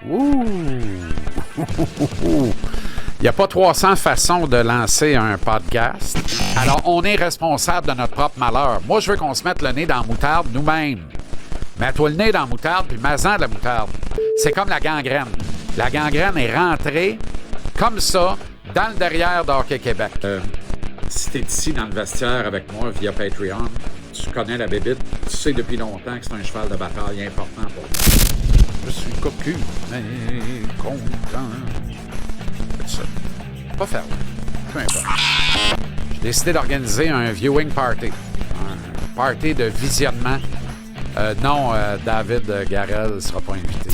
Ouh! Il n'y a pas 300 façons de lancer un podcast. Alors, on est responsable de notre propre malheur. Moi, je veux qu'on se mette le nez dans la moutarde nous-mêmes. Mets-toi le nez dans la moutarde, puis mets-en de la moutarde. C'est comme la gangrène. La gangrène est rentrée, comme ça, dans le derrière d'Hockey Québec. Si t'es ici dans le vestiaire avec moi via Patreon, tu connais la bébite, tu sais depuis longtemps que c'est un cheval de bataille important pour moi. Je suis cocu, mais content. C'est ça. Pas faire. Peu importe. J'ai décidé d'organiser un viewing party. Un party de visionnement. Non, David Garel ne sera pas invité.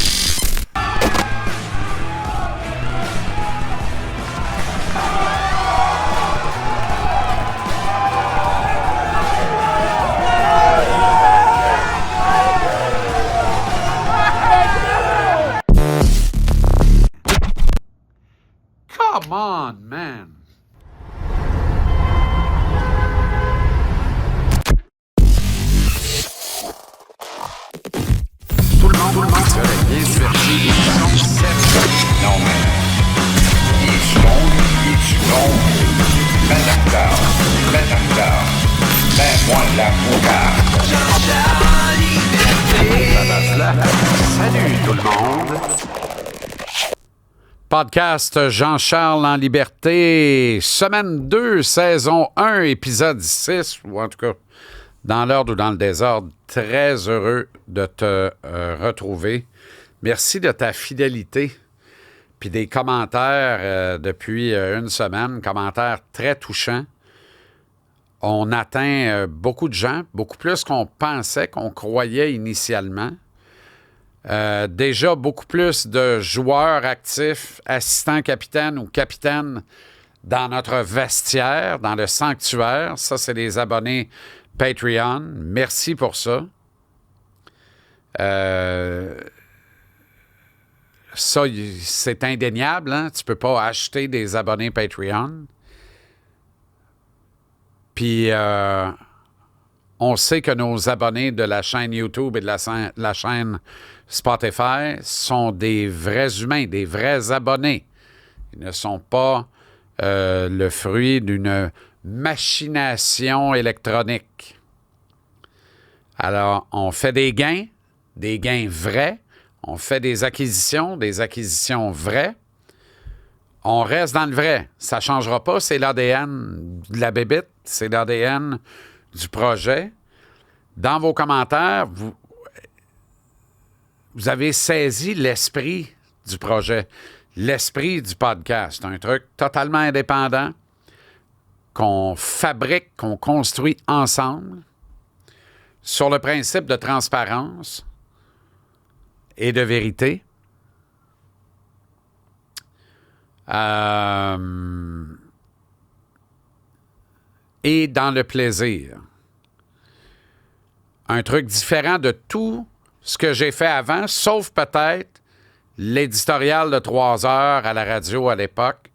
Come on, man! Tout le monde serait bien diverti. Non, mais il est bon, ben d'accord, ben moi de la moutarde. Salut tout le monde! Podcast Jean-Charles en liberté, semaine 2, saison 1, épisode 6, ou en tout cas, dans l'ordre ou dans le désordre. Très heureux de te retrouver. Merci de ta fidélité, puis des commentaires depuis une semaine, commentaires très touchants. On atteint beaucoup de gens, beaucoup plus qu'on pensait, qu'on croyait initialement. Déjà beaucoup plus de joueurs actifs, assistants capitaines ou capitaines dans notre vestiaire, dans le sanctuaire. Ça, c'est les abonnés Patreon. Merci pour ça. Ça, c'est indéniable. Hein? Tu ne peux pas acheter des abonnés Patreon. Puis, on sait que nos abonnés de la chaîne YouTube et de la chaîne Spotify sont des vrais humains, des vrais abonnés. Ils ne sont pas le fruit d'une machination électronique. Alors, on fait des gains vrais. On fait des acquisitions vraies. On reste dans le vrai. Ça ne changera pas. C'est l'ADN de la bébite. C'est l'ADN du projet. Dans vos commentaires, vous avez saisi l'esprit du projet, l'esprit du podcast. Un truc totalement indépendant qu'on fabrique, qu'on construit ensemble sur le principe de transparence et de vérité. Et dans le plaisir. Un truc différent de tout ce que j'ai fait avant, sauf peut-être l'éditorial de 3 heures à la radio à l'époque,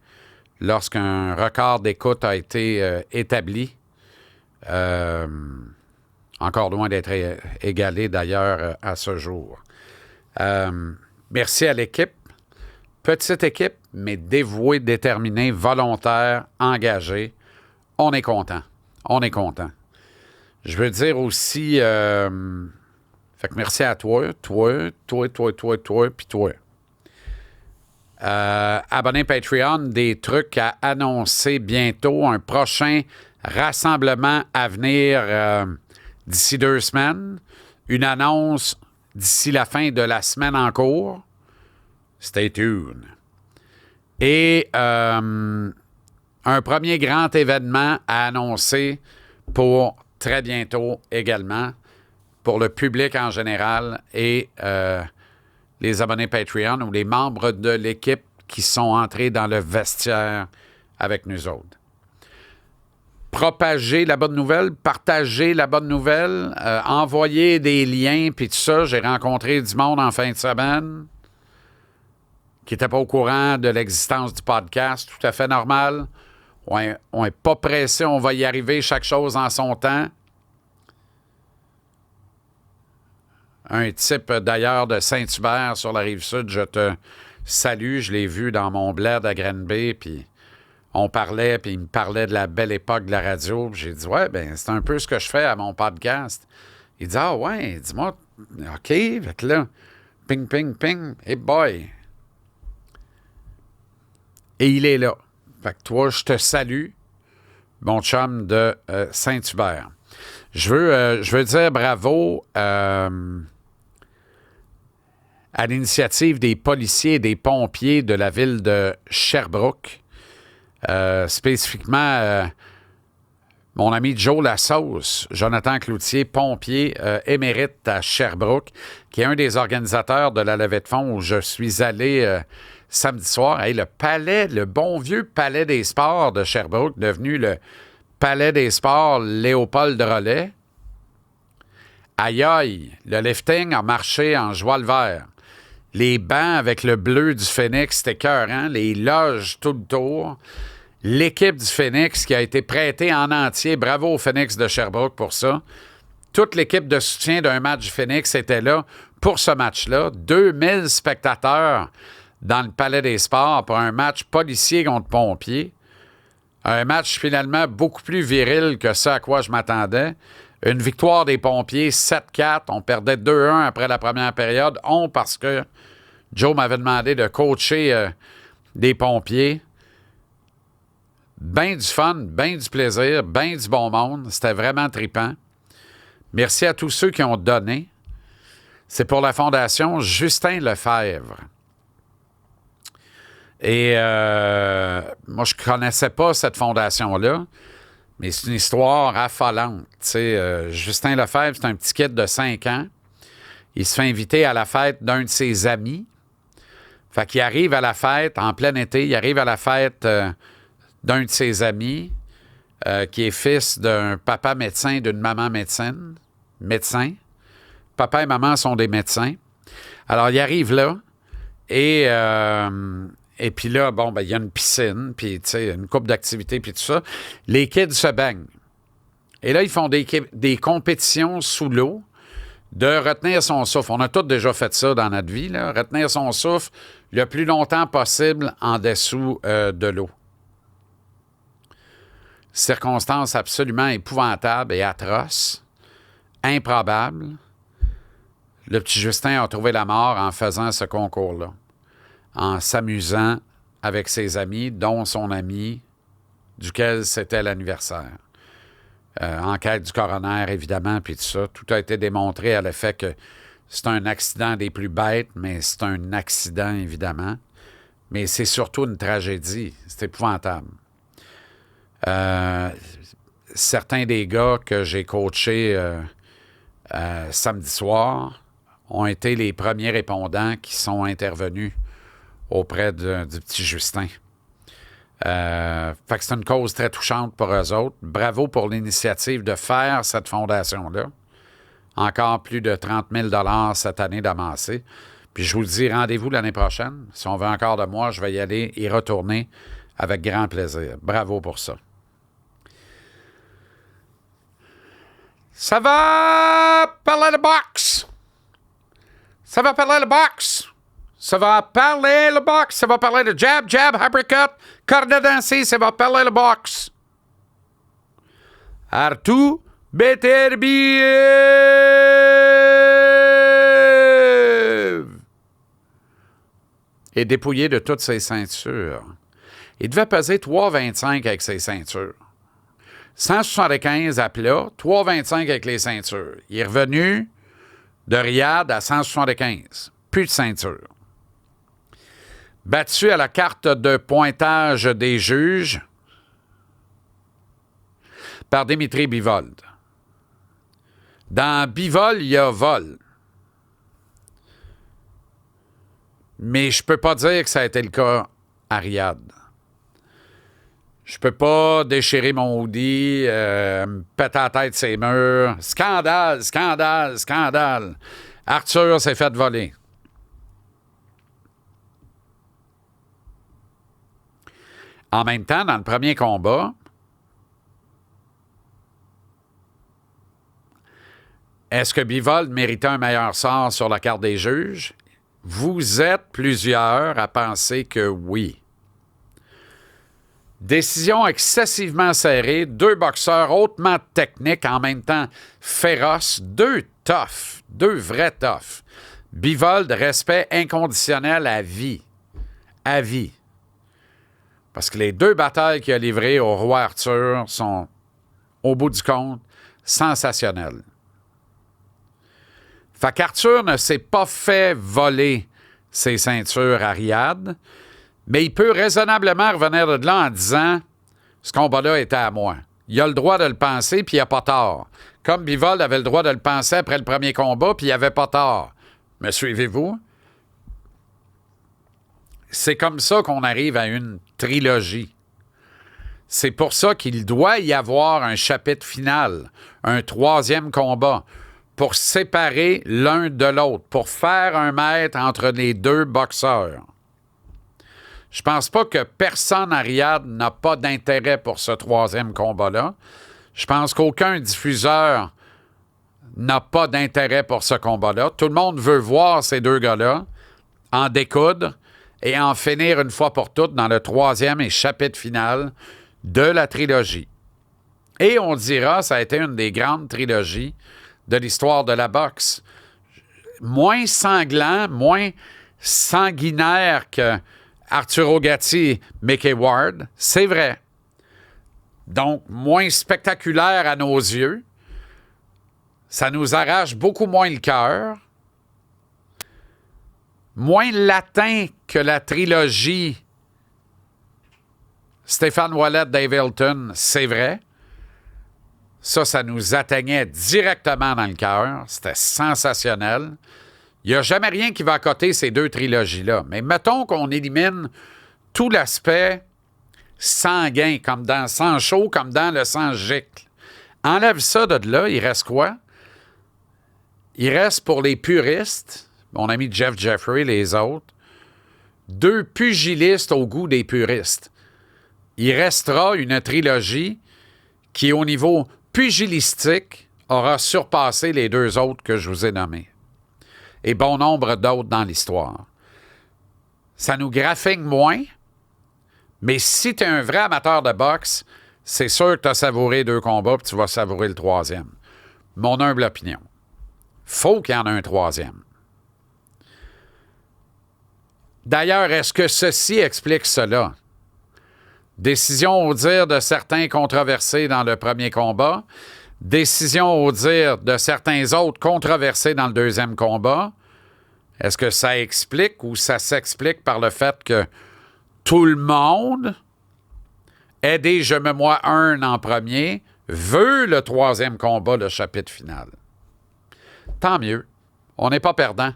lorsqu'un record d'écoute a été établi. Encore loin d'être égalé d'ailleurs à ce jour. Merci à l'équipe. Petite équipe, mais dévouée, déterminée, volontaire, engagée. On est content. Je veux dire aussi, fait que merci à toi, puis toi. Abonné Patreon, des trucs à annoncer bientôt, un prochain rassemblement à venir d'ici 2 semaines, une annonce d'ici la fin de la semaine en cours. Stay tuned. Et un premier grand événement à annoncer pour très bientôt également, pour le public en général et les abonnés Patreon ou les membres de l'équipe qui sont entrés dans le vestiaire avec nous autres. Propager la bonne nouvelle, partager la bonne nouvelle, envoyer des liens, puis tout ça. J'ai rencontré du monde en fin de semaine qui n'était pas au courant de l'existence du podcast, tout à fait normal. On n'est pas pressé, on va y arriver, chaque chose en son temps. un type d'ailleurs de Saint-Hubert sur la Rive-Sud. Je te salue. Je l'ai vu dans mon bled à Granby, puis on parlait, puis il me parlait de la belle époque de la radio. Puis j'ai dit, ouais, ben c'est un peu ce que je fais à mon podcast. Il dit, ah ouais, dis-moi, OK, fait que là, ping, ping, ping, hey boy. Et il est là. Fait que toi, je te salue, mon chum de Saint-Hubert. Je veux dire bravo à l'initiative des policiers et des pompiers de la ville de Sherbrooke. Spécifiquement, mon ami Joe Lassauce, Jonathan Cloutier, pompier émérite à Sherbrooke, qui est un des organisateurs de la levée de fonds où je suis allé samedi soir. Hey, le bon vieux Palais des Sports de Sherbrooke, devenu le Palais des Sports Léopold de Relais. Aïe aïe, le lifting a marché en joie le vert. Les bancs avec le bleu du Phoenix, c'était écœurant. Les loges tout le tour. L'équipe du Phoenix qui a été prêtée en entier. Bravo au Phoenix de Sherbrooke pour ça. Toute l'équipe de soutien d'un match du Phoenix était là pour ce match-là. 2000 spectateurs dans le Palais des Sports pour un match policier contre pompiers. Un match finalement beaucoup plus viril que ce à quoi je m'attendais. Une victoire des pompiers, 7-4. On perdait 2-1 après la première période. Parce que Joe m'avait demandé de coacher des pompiers. Ben du fun, ben du plaisir, ben du bon monde. C'était vraiment trippant. Merci à tous ceux qui ont donné. C'est pour la Fondation Justin Lefebvre. Et moi, je ne connaissais pas cette fondation-là, mais c'est une histoire affolante. Justin Lefebvre, c'est un petit kid de 5 ans. Il se fait inviter à la fête d'un de ses amis. Fait qu'il arrive à la fête en plein été. Il arrive à la fête d'un de ses amis qui est fils d'un papa médecin et d'une maman médecin. Papa et maman sont des médecins. Alors, il arrive là et puis là, bon, ben, il y a une piscine, puis, tu sais, une couple d'activités, puis tout ça. Les kids se baignent. Et là, ils font des compétitions sous l'eau de retenir son souffle. On a tous déjà fait ça dans notre vie, là. Retenir son souffle le plus longtemps possible en dessous de l'eau. Circonstances absolument épouvantables et atroces, improbables. Le petit Justin a trouvé la mort en faisant ce concours-là, en s'amusant avec ses amis, dont son ami, duquel c'était l'anniversaire. Enquête du coroner, évidemment, puis tout ça. Tout a été démontré à l'effet que c'est un accident des plus bêtes, mais c'est un accident, évidemment. Mais c'est surtout une tragédie. C'est épouvantable. Certains des gars que j'ai coachés samedi soir ont été les premiers répondants qui sont intervenus auprès du petit Justin. Fait que c'est une cause très touchante pour eux autres. Bravo pour l'initiative de faire cette fondation-là. Encore plus de 30 000 $ cette année d'amassé. Puis je vous le dis, rendez-vous l'année prochaine. Si on veut encore de moi, je vais y aller y retourner avec grand plaisir. Bravo pour ça. Ça va parler de boxe! Ça va parler de boxe! Ça va parler le boxe. Ça va parler de jab, jab, uppercut, corde dansée. Ça va parler le boxe. Artu Beterbiev est dépouillé de toutes ses ceintures. Il devait peser 3,25 avec ses ceintures. 175 à plat, 3,25 avec les ceintures. Il est revenu de Riyad à 175. Plus de ceinture. Battu à la carte de pointage des juges par Dimitri Bivol. Dans Bivol, il y a vol. Mais je peux pas dire que ça a été le cas à Riyad. Je peux pas déchirer mon hoodie, me péter la tête ses murs. Scandale, scandale, scandale. Arthur s'est fait voler. En même temps, dans le premier combat, Est-ce que Bivol méritait un meilleur sort sur la carte des juges? Vous êtes plusieurs à penser que oui. Décision excessivement serrée, 2 boxeurs hautement techniques, en même temps féroces, 2 toughs, 2 vrais toughs. Bivol de respect inconditionnel à vie. À vie. Parce que les 2 batailles qu'il a livrées au roi Arthur sont, au bout du compte, sensationnelles. Fait qu'Arthur ne s'est pas fait voler ses ceintures à Riyad, mais il peut raisonnablement revenir de là en disant « Ce combat-là était à moi. » Il a le droit de le penser, puis il n'a pas tort. Comme Bivol avait le droit de le penser après le premier combat, puis il n'avait pas tort. Me suivez-vous? C'est comme ça qu'on arrive à une trilogie. C'est pour ça qu'il doit y avoir un chapitre final, un 3e combat, pour séparer l'un de l'autre, pour faire un maître entre les 2 boxeurs. Je pense pas que personne à Riyad n'a pas d'intérêt pour ce 3e combat-là. Je pense qu'aucun diffuseur n'a pas d'intérêt pour ce combat-là. Tout le monde veut voir ces 2 gars-là en découdre et en finir une fois pour toutes dans le 3e et chapitre final de la trilogie. Et on dira, ça a été une des grandes trilogies de l'histoire de la boxe. Moins sanglant, moins sanguinaire que Arturo Gatti, Mickey Ward, c'est vrai. Donc, moins spectaculaire à nos yeux. Ça nous arrache beaucoup moins le cœur. Moins latin que la trilogie Stéphane Ouellet, Dave Hilton, c'est vrai. Ça nous atteignait directement dans le cœur. C'était sensationnel. Il n'y a jamais rien qui va accoter ces 2 trilogies-là. Mais mettons qu'on élimine tout l'aspect sanguin, comme dans sang chaud, comme dans le sang gicle. Enlève ça de là, il reste quoi? Il reste pour les puristes, mon ami Jeff Jeffrey, les autres, 2 pugilistes au goût des puristes. Il restera une trilogie qui, au niveau pugilistique, aura surpassé les 2 autres que je vous ai nommés. Et bon nombre d'autres dans l'histoire. Ça nous graphique moins, mais si tu es un vrai amateur de boxe, c'est sûr que tu as savouré 2 combats puis tu vas savourer le 3e. Mon humble opinion. Faut qu'il y en ait un 3e. D'ailleurs, est-ce que ceci explique cela? Décision au dire de certains controversés dans le premier combat. Décision au dire de certains autres controversés dans le 2e combat. Est-ce que ça explique ou ça s'explique par le fait que tout le monde, aidé je me moi un en premier, veut le 3e combat, le chapitre final? Tant mieux. On n'est pas perdant.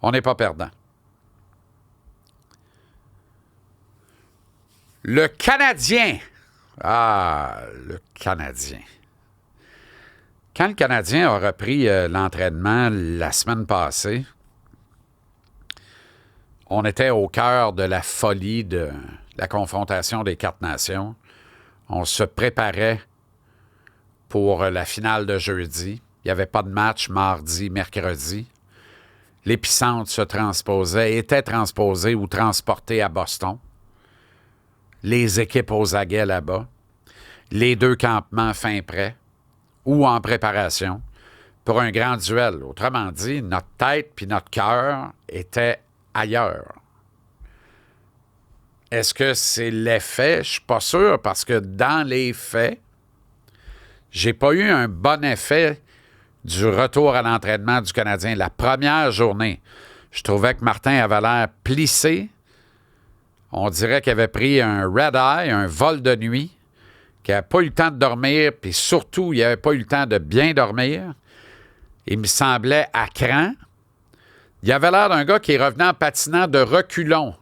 On n'est pas perdant. Le Canadien. Ah, le Canadien. Quand le Canadien a repris l'entraînement la semaine passée, on était au cœur de la folie de la confrontation des 4 nations. On se préparait pour la finale de jeudi. Il n'y avait pas de match mardi, mercredi. L'épicentre était transposé ou transporté à Boston. Les équipes aux aguets là-bas. Les 2 campements fin prêts ou en préparation pour un grand duel. Autrement dit, notre tête puis notre cœur étaient ailleurs. Est-ce que c'est l'effet? Je ne suis pas sûr parce que dans les faits, j'ai pas eu un bon effet du retour à l'entraînement du Canadien. La première journée, je trouvais que Martin avait l'air plissé. On dirait qu'il avait pris un red-eye, un vol de nuit, qu'il n'avait pas eu le temps de dormir, puis surtout, il n'avait pas eu le temps de bien dormir. Il me semblait à cran. Il avait l'air d'un gars qui est revenu en patinant de reculons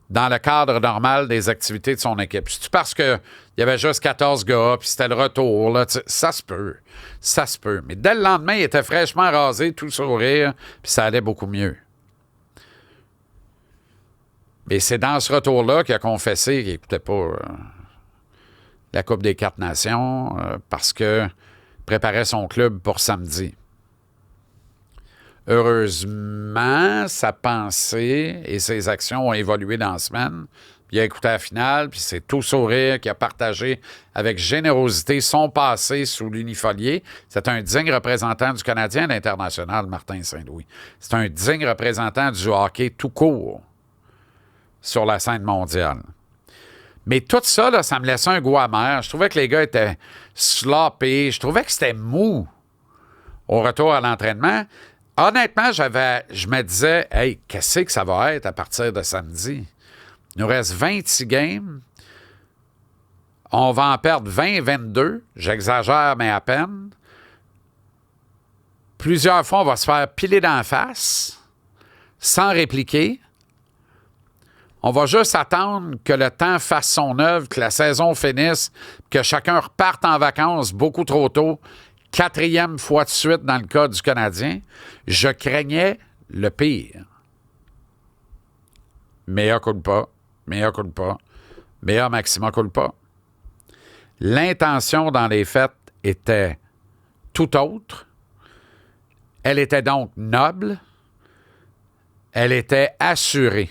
dans le cadre normal des activités de son équipe. C'est parce qu'il y avait juste 14 gars, puis c'était le retour. Là, ça se peut. Ça se peut. Mais dès le lendemain, il était fraîchement rasé, tout sourire, puis ça allait beaucoup mieux. Mais c'est dans ce retour-là qu'il a confessé qu'il n'écoutait pas la Coupe des 4 Nations parce que préparait son club pour samedi. Heureusement, sa pensée et ses actions ont évolué dans la semaine. Il a écouté la finale, puis c'est tout sourire qu'il a partagé avec générosité son passé sous l'unifolié. C'est un digne représentant du Canadien à l'international, Martin Saint-Louis. C'est un digne représentant du hockey tout court sur la scène mondiale. Mais tout ça, là, ça me laissait un goût amer. Je trouvais que les gars étaient sloppés. Je trouvais que c'était mou au retour à l'entraînement. Honnêtement, je me disais, hey, qu'est-ce que ça va être à partir de samedi? Il nous reste 26 games. On va en perdre 20-22. J'exagère, mais à peine. Plusieurs fois, on va se faire piler d'en face, sans répliquer. On va juste attendre que le temps fasse son œuvre, que la saison finisse, que chacun reparte en vacances beaucoup trop tôt. 4e fois de suite dans le cas du Canadien. Je craignais le pire. Mea culpa. Mea culpa. Mea maxima culpa. L'intention dans les faits était tout autre. Elle était donc noble. Elle était assurée.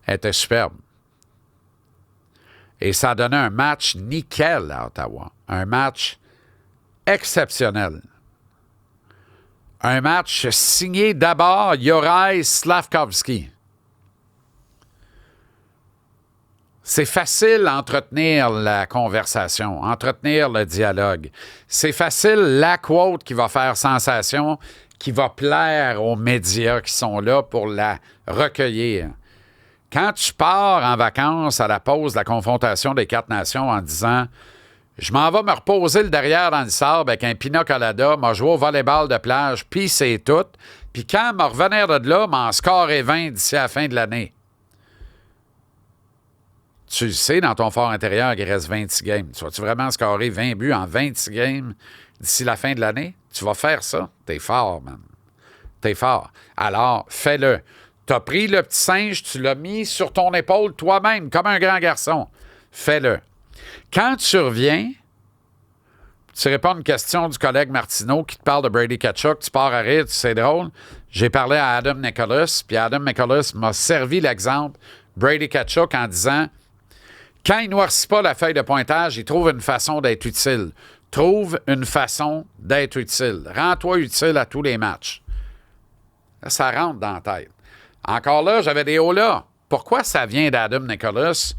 Elle était superbe. Et ça a donné un match nickel à Ottawa. Un match exceptionnel. Un match signé d'abord Juraj Slafkovský. C'est facile d'entretenir la conversation, entretenir le dialogue. C'est facile la quote qui va faire sensation, qui va plaire aux médias qui sont là pour la recueillir. Quand tu pars en vacances à la pause de la confrontation des 4 nations en disant « Je m'en vais me reposer le derrière dans le sable avec un pina colada, m'a joué au volleyball de plage, puis c'est tout. Puis quand me revenir de là, m'en scorer 20 d'ici à la fin de l'année. » Tu le sais dans ton fort intérieur qu'il reste 26 games. Tu vas-tu vraiment scorer 20 buts en 26 games d'ici la fin de l'année? Tu vas faire ça. T'es fort, man. T'es fort. Alors, fais-le. T'as pris le petit singe, tu l'as mis sur ton épaule toi-même, comme un grand garçon. Fais-le. Quand tu reviens, tu réponds à une question du collègue Martineau qui te parle de Brady Tkachuk, tu pars à rire, c'est drôle. J'ai parlé à Adam Nicholas, puis Adam Nicholas m'a servi l'exemple Brady Tkachuk en disant « Quand il ne noircit pas la feuille de pointage, il trouve une façon d'être utile. Trouve une façon d'être utile. Rends-toi utile à tous les matchs. » Ça rentre dans la tête. Encore là, j'avais des hauts là. Pourquoi ça vient d'Adam Nicholas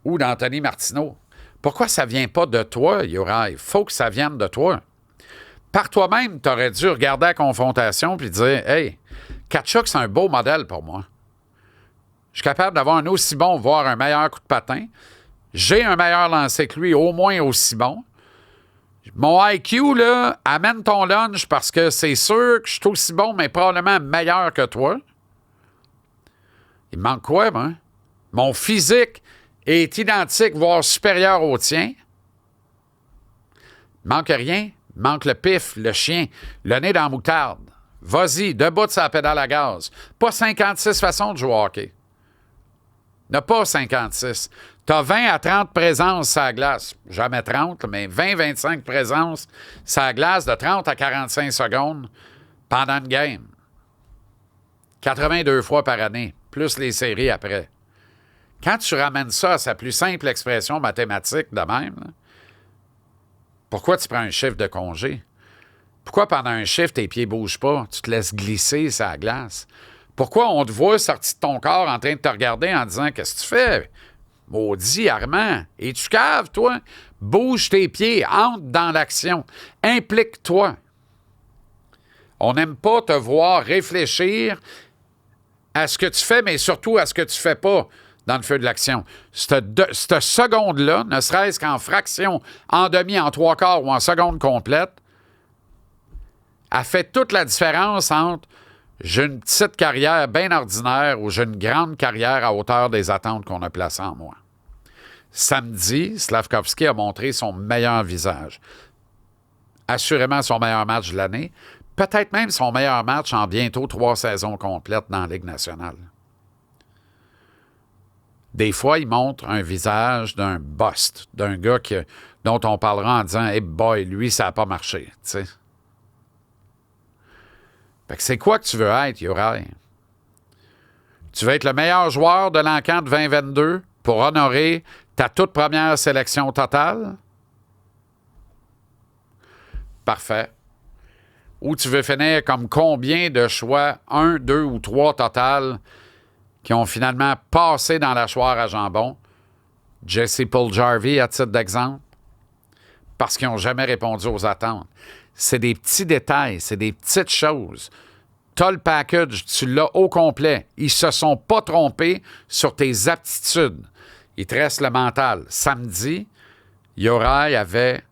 ou d'Anthony Martineau? Pourquoi ça vient pas de toi, Juraj? Il faut que ça vienne de toi. Par toi-même, tu aurais dû regarder la confrontation et dire « Hey, Tkachuk, c'est un beau modèle pour moi. Je suis capable d'avoir un aussi bon, voire un meilleur coup de patin. J'ai un meilleur lancer que lui, au moins aussi bon. Mon IQ, là, amène ton lunch parce que c'est sûr que je suis aussi bon, mais probablement meilleur que toi. Il me manque quoi, moi? Mon physique est identique, voire supérieur au tien. Il manque rien. Il manque le pif, le chien, le nez dans la moutarde. Vas-y, debout de sa pédale à gaz. Pas 56 façons de jouer au hockey. Il n'y en a pas 56. Tu as 20 à 30 présences sur la glace. Jamais 30, mais 20-25 présences sur la glace de 30 à 45 secondes pendant une game. 82 fois par année, plus les séries après. Quand tu ramènes ça à sa plus simple expression mathématique de même, là, pourquoi tu prends un chiffre de congé? Pourquoi pendant un chiffre, tes pieds ne bougent pas? Tu te laisses glisser sur la glace? Pourquoi on te voit sorti de ton corps en train de te regarder en disant « Qu'est-ce que tu fais? Maudit Armand! Es-tu cave, toi? Bouge tes pieds, entre dans l'action. Implique-toi. » On n'aime pas te voir réfléchir à ce que tu fais, mais surtout à ce que tu fais pas dans le feu de l'action. Cette seconde-là, ne serait-ce qu'en fraction, en demi, en 3/4 ou en seconde complète, a fait toute la différence entre j'ai une petite carrière bien ordinaire ou j'ai une grande carrière à hauteur des attentes qu'on a placées en moi. Samedi, Slafkovský a montré son meilleur visage. Assurément son meilleur match de l'année. Peut-être même son meilleur match en bientôt 3 saisons complètes dans la Ligue nationale. Des fois, il montre un visage d'un bust, d'un gars dont on parlera en disant « Hey boy, lui, ça n'a pas marché. » tu sais. Fait que c'est quoi que tu veux être, Uri? Tu veux être le meilleur joueur de l'encan de 2022 pour honorer ta toute première sélection totale? Parfait. Ou tu veux finir comme combien de choix, 1, 2 ou 3 total, qui ont finalement passé dans la choire à jambon? Jesse Puljarvi, à titre d'exemple, parce qu'ils n'ont jamais répondu aux attentes. C'est des petits détails, c'est des petites choses. Tu as le package, tu l'as au complet. Ils se sont pas trompés sur tes aptitudes. Il te reste le mental. Samedi, Uri avait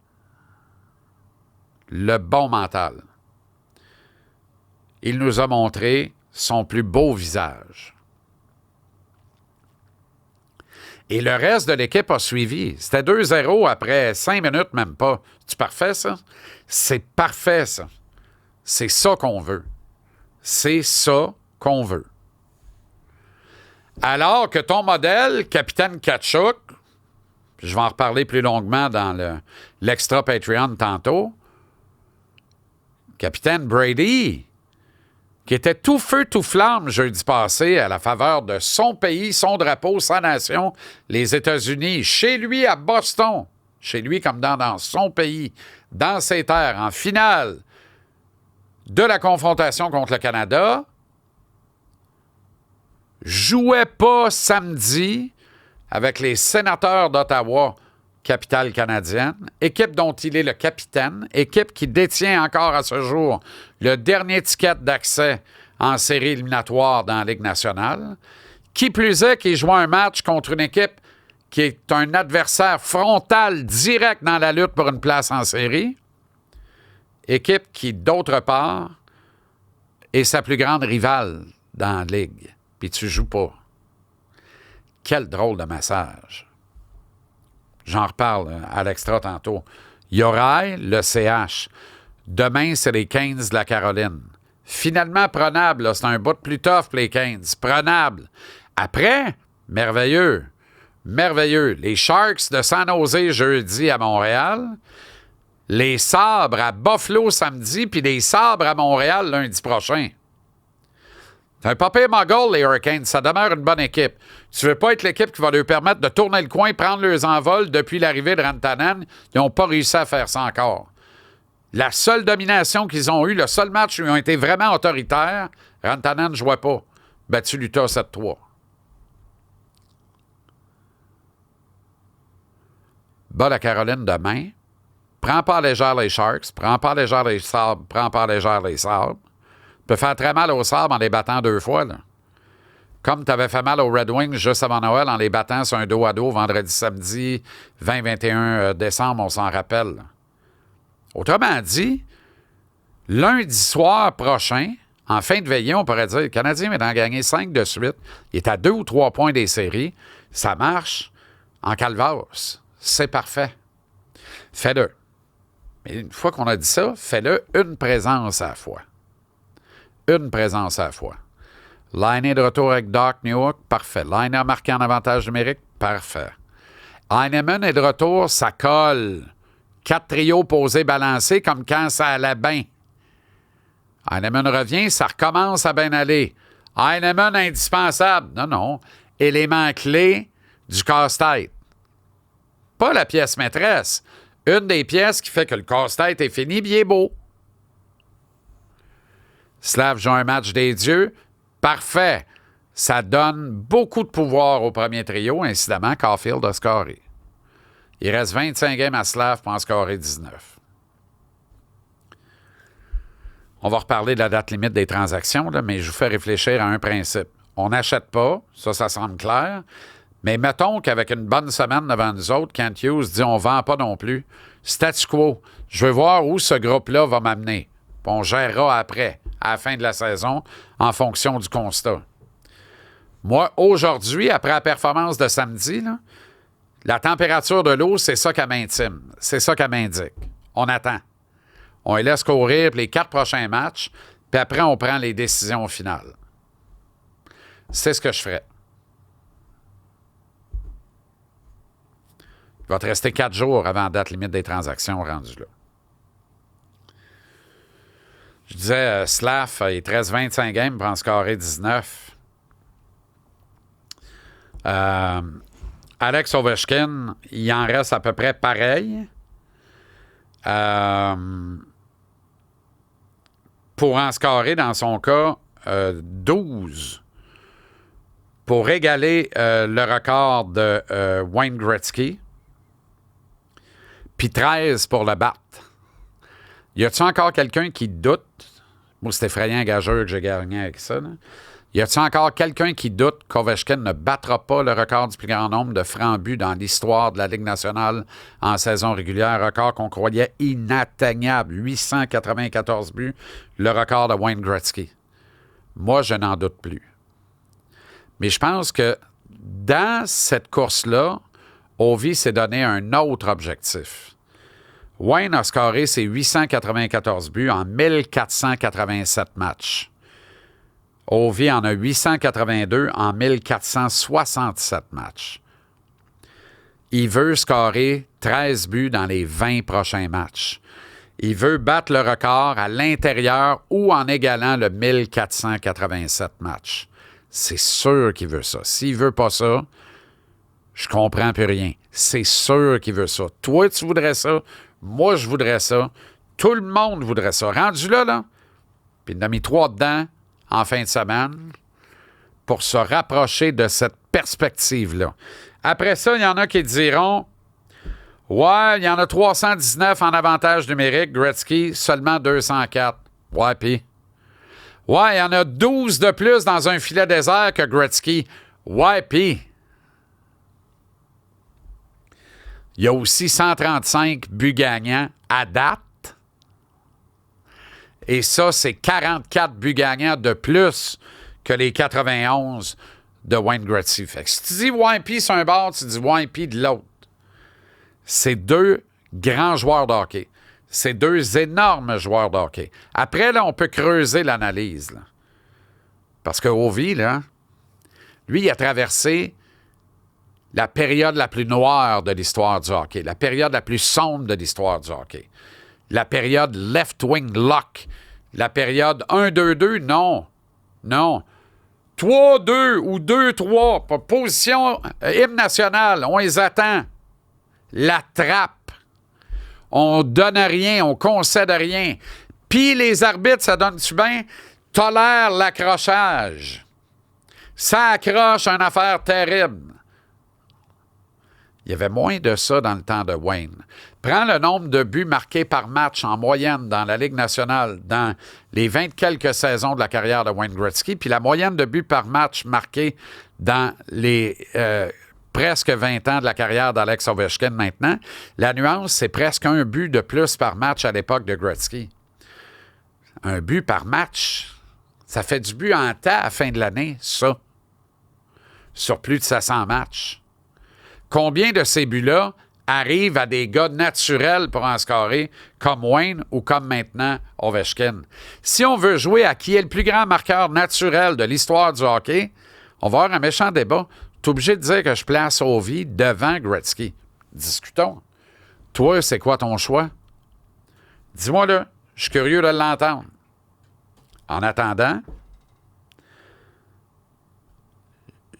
le bon mental. Il nous a montré son plus beau visage. Et le reste de l'équipe a suivi. C'était 2-0 après 5 minutes, même pas. C'est parfait, ça? C'est parfait, ça. C'est ça qu'on veut. C'est ça qu'on veut. Alors que ton modèle, Capitaine Tkachuk, je vais en reparler plus longuement dans l'extra Patreon tantôt, Capitaine Brady, qui était tout feu, tout flamme jeudi passé à la faveur de son pays, son drapeau, sa nation, les États-Unis, chez lui à Boston, chez lui comme dans son pays, dans ses terres, en finale de la confrontation contre le Canada, jouait pas samedi avec les Sénateurs d'Ottawa, capitale canadienne, équipe dont il est le capitaine, équipe qui détient encore à ce jour le dernier ticket d'accès en série éliminatoire dans la Ligue nationale. Qui plus est, qui joue un match contre une équipe qui est un adversaire frontal direct dans la lutte pour une place en série. Équipe qui, d'autre part, est sa plus grande rivale dans la Ligue. Puis tu joues pas. Quel drôle de massage. J'en reparle à l'extra tantôt. Uri, le CH. Demain, c'est les Canes de la Caroline. Finalement, prenable. Là, c'est un bout plus tough pour les Canes. Prenable. Après, merveilleux. Merveilleux. Les Sharks de San Jose jeudi à Montréal. Les Sabres à Buffalo samedi, puis les Sabres à Montréal lundi prochain. C'est un pas pire mogul, les Hurricanes. Ça demeure une bonne équipe. Tu veux pas être l'équipe qui va leur permettre de tourner le coin, prendre leurs envols depuis l'arrivée de Rantanen. Ils n'ont pas réussi à faire ça encore. La seule domination qu'ils ont eue, le seul match où ils ont été vraiment autoritaires, Rantanen ne jouait pas. Battu l'Utah 7-3. Bas la Caroline demain. Prends pas à légère les Sharks, prends pas à légère les Sabres, prends pas à légère les Sabres. Tu peux faire très mal aux Sabres en les battant 2 fois. Là. Comme tu avais fait mal aux Red Wings juste avant Noël en les battant sur un dos à dos vendredi, samedi, 20-21 décembre, on s'en rappelle. Là. Autrement dit, lundi soir prochain, en fin de veillée, on pourrait dire le Canadien vient d'en gagner 5 de suite. Il est à 2 ou 3 points des séries. Ça marche en calvasse. C'est parfait. Fais-le. Mais une fois qu'on a dit ça, fais-le une présence à la fois. Une présence à la fois. Laine de retour avec Doc Newhook, parfait. Laine marqué en avantage numérique, parfait. Heinemann est de retour, ça colle. 4 trios posés, balancés, comme quand ça allait bien. Heinemann revient, ça recommence à bien aller. Heinemann indispensable. Non, non. Élément clé du casse-tête. Pas la pièce maîtresse. Une des pièces qui fait que le casse-tête est fini, bien beau. Slav joue un match des dieux. Parfait. Ça donne beaucoup de pouvoir au premier trio. Incidemment, Caulfield a scoré. Il reste 25 games à Slav pour en scorer 19. On va reparler de la date limite des transactions, là, mais je vous fais réfléchir à un principe. On n'achète pas, ça semble clair, mais mettons qu'avec une bonne semaine devant nous autres, Kent Hughes dit on ne vend pas non plus. Statu quo. Je veux voir où ce groupe-là va m'amener. Puis on gérera après, à la fin de la saison, en fonction du constat. Moi, aujourd'hui, après la performance de samedi, là, la température de l'eau, c'est ça qu'elle m'intime. C'est ça qu'elle m'indique. On attend. On les laisse courir pour les 4 prochains matchs, puis après, on prend les décisions finales. C'est ce que je ferais. Il va te rester 4 jours avant la date limite des transactions rendues là. Je disais, Slav, il te reste 25 games pour en scorer 19. Alex Ovechkin, il en reste à peu près pareil. Pour en scorer, dans son cas, 12. Pour égaler le record de Wayne Gretzky. Puis 13 pour le battre. Y a-t-il encore quelqu'un qui doute? Moi, c'est effrayant gageur que j'ai gagné avec ça. Là. Y a-t-il encore quelqu'un qui doute qu'Ovechkin ne battra pas le record du plus grand nombre de francs-buts dans l'histoire de la Ligue nationale en saison régulière? Record qu'on croyait inatteignable. 894 buts, le record de Wayne Gretzky. Moi, je n'en doute plus. Mais je pense que dans cette course-là, Ovi s'est donné un autre objectif. Wayne a scoré ses 894 buts en 1487 matchs. Ovi en a 882 en 1467 matchs. Il veut scorer 13 buts dans les 20 prochains matchs. Il veut battre le record à l'intérieur ou en égalant le 1487 matchs. C'est sûr qu'il veut ça. S'il veut pas ça, je comprends plus rien. C'est sûr qu'il veut ça. Toi, tu voudrais ça. Moi, je voudrais ça. Tout le monde voudrait ça. Rendu là, puis il en a mis 3 dedans en fin de semaine pour se rapprocher de cette perspective-là. Après ça, il y en a qui diront « Ouais, il y en a 319 en avantage numérique. Gretzky, seulement 204. » Ouais, puis? Ouais, il y en a 12 de plus dans un filet désert que Gretzky. Ouais, puis? Il y a aussi 135 buts gagnants à date. Et ça, c'est 44 buts gagnants de plus que les 91 de Wayne Gretzky. Fait que si tu dis Wimpy sur un bord, tu dis Wimpy de l'autre. C'est 2 grands joueurs de hockey. C'est 2 énormes joueurs de hockey. Après, là, on peut creuser l'analyse. Là. Parce que Ovi, là, lui, il a traversé la période la plus noire de l'histoire du hockey, la période la plus sombre de l'histoire du hockey, la période left-wing lock, la période 1-2-2, non, 3-2 ou 2-3, position hymne national, on les attend, la trappe, on donne rien, on concède rien, puis les arbitres, ça donne-tu bien, tolèrent l'accrochage, ça accroche une affaire terrible. Il y avait moins de ça dans le temps de Wayne. Prends le nombre de buts marqués par match en moyenne dans la Ligue nationale dans les 20 quelques saisons de la carrière de Wayne Gretzky, puis la moyenne de buts par match marqués dans les presque 20 ans de la carrière d'Alex Ovechkin maintenant. La nuance, c'est presque 1 but de plus par match à l'époque de Gretzky. 1 but par match, ça fait du but en temps à la fin de l'année, ça. Sur plus de 700 matchs. Combien de ces buts-là arrivent à des gars naturels pour en scorer, comme Wayne ou comme maintenant Ovechkin? Si on veut jouer à qui est le plus grand marqueur naturel de l'histoire du hockey, on va avoir un méchant débat. Tu es obligé de dire que je place Ovi devant Gretzky. Discutons. Toi, c'est quoi ton choix? Dis-moi là, je suis curieux de l'entendre. En attendant,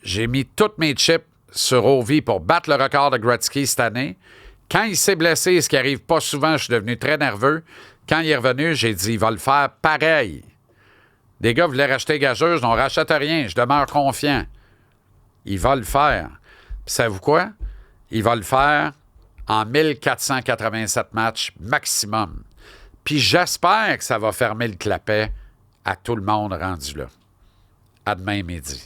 j'ai mis toutes mes chips sur Ovi pour battre le record de Gretzky cette année. Quand il s'est blessé, ce qui n'arrive pas souvent, je suis devenu très nerveux. Quand il est revenu, j'ai dit, il va le faire pareil. Des gars voulaient racheter gageuse, on ne rachète rien, je demeure confiant. Il va le faire. Puis savez-vous quoi? Il va le faire en 1487 matchs maximum. Puis j'espère que ça va fermer le clapet à tout le monde rendu là. À demain midi.